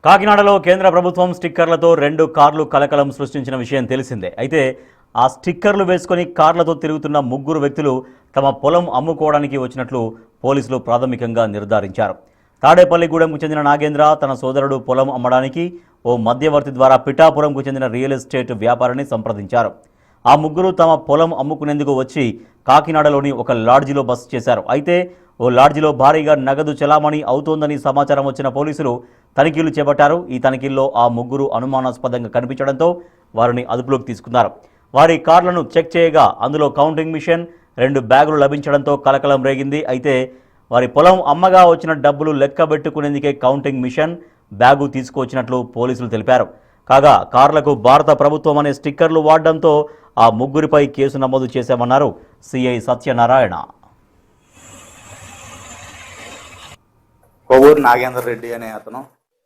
కాకినాడలో కేంద్ర ప్రభుత్వం స్టిక్కర్లతో 2 కార్లు కలకలం సృష్టించిన విషయం తెలిసిందే. అయితే ఆ స్టిక్కర్లు వేసుకొని కార్లతో తిరుగుతున్న ముగ్గురు వ్యక్తులు తమ పొలం అమ్ముకోవడానికి వచ్చినట్లు పోలీసులు ప్రాథమికంగా నిర్ధారించారు. తాడేపల్లిగూడెంకు చెందిన నాగేంద్ర తన సోదరుడు పొలం అమ్మడానికి ఓ మధ్యవర్తి ద్వారా పిఠాపురంకు చెందిన రియల్ ఎస్టేట్ వ్యాపారిని సంప్రదించారు. ఆ ముగ్గురు తమ పొలం అమ్ముకునేందుకు వచ్చి కాకినాడలోని ఒక లాడ్జిలో బస చేశారు. అయితే ఓ లాడ్జిలో భారీగా నగదు చెలామణి అవుతోందని సమాచారం వచ్చిన పోలీసులు తనిఖీలు చేపట్టారు. ఈ తనిఖీల్లో ఆ ముగ్గురు అనుమానాస్పదంగా కనిపించడంతో వారిని అదుపులోకి తీసుకున్నారు. వారి కార్లను చెక్ చేయగా అందులో కౌంటింగ్ మిషన్, 2 బ్యాగులు లభించడంతో కలకలం రేగింది. అయితే వారి పొలం అమ్మగా వచ్చిన డబ్బులు లెక్కబెట్టుకునేందుకే కౌంటింగ్ మిషన్, బ్యాగు తీసుకువచ్చినట్లు పోలీసులు తెలిపారు. కాగా కార్లకు భారత ప్రభుత్వం అనే స్టిక్కర్లు వాడడంతో ఆ ముగ్గురిపై కేసు నమోదు చేశామన్నారు సిఐ సత్యనారాయణ. కొవ్వూరు నాగేందర్ రెడ్డి అనే అతను,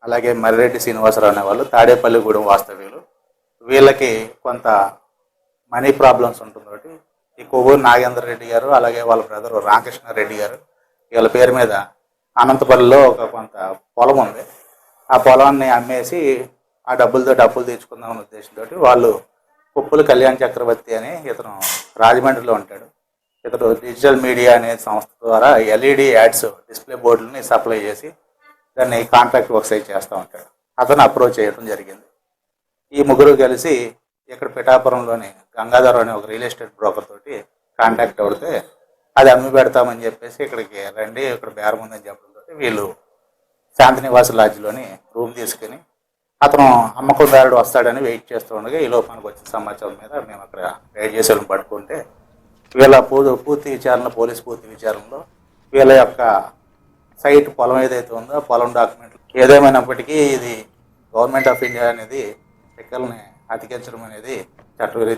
అలాగే మర్రెడ్డి శ్రీనివాసరావు అనే వాళ్ళు తాడేపల్లిగూడెం వాస్తవ్యులు. వీళ్ళకి కొంత మనీ ప్రాబ్లమ్స్ ఉంటుంది. ఒకటి ఈ కొవ్వూరు నాగేందర్ రెడ్డి గారు, అలాగే వాళ్ళ బ్రదర్ రామకృష్ణారెడ్డి గారు, వీళ్ళ పేరు మీద అనంతపల్లిలో కొంత పొలం ఉంది. ఆ పొలాన్ని అమ్మేసి ఆ డబ్బులతో డబ్బులు తెచ్చుకుందామనే ఉద్దేశంతో వాళ్ళు కుప్పుల కళ్యాణ్ చక్రవర్తి అని ఇతను రాజమండ్రిలో ఉంటాడు. ఇతడు డిజిటల్ మీడియా అనే సంస్థ ద్వారా ఎల్ఈడి యాడ్స్ డిస్ప్లే బోర్డులని సప్లై చేసి దాన్ని కాంట్రాక్ట్ వర్క్స్ అయి చేస్తూ ఉంటాడు. అతను అప్రోచ్ చేయడం జరిగింది. ఈ ముగ్గురు కలిసి ఇక్కడ పిఠాపురంలోని గంగాధర్ అనే ఒక రియల్ ఎస్టేట్ బ్రోకర్ తోటి కాంటాక్ట్ అవుతే అది అమ్మి పెడతామని చెప్పేసి ఇక్కడికి రండి, ఇక్కడ బేరం ఉందని చెప్పడంతో వీళ్ళు శాంతినివాస లాడ్జిలోని రూమ్ తీసుకుని అతను అమ్మకందారుడు వస్తాడని వెయిట్ చేస్తూ ఉండగా ఈ లోపానికి వచ్చిన సమాచారం మీద మేము అక్కడ రైడ్ చేసి వాళ్ళని పట్టుకుంటే వీళ్ళ పూర్తి విచారణ, పోలీస్ పూర్తి విచారణలో వీళ్ళ యొక్క సైట్ పొలం ఏదైతే ఉందో పొలం డాక్యుమెంట్లు ఏదేమైనప్పటికీ ఇది గవర్నమెంట్ ఆఫ్ ఇండియా అనేది స్టిక్కర్ని అతికించడం అనేది చట్టవిరుద్ధం.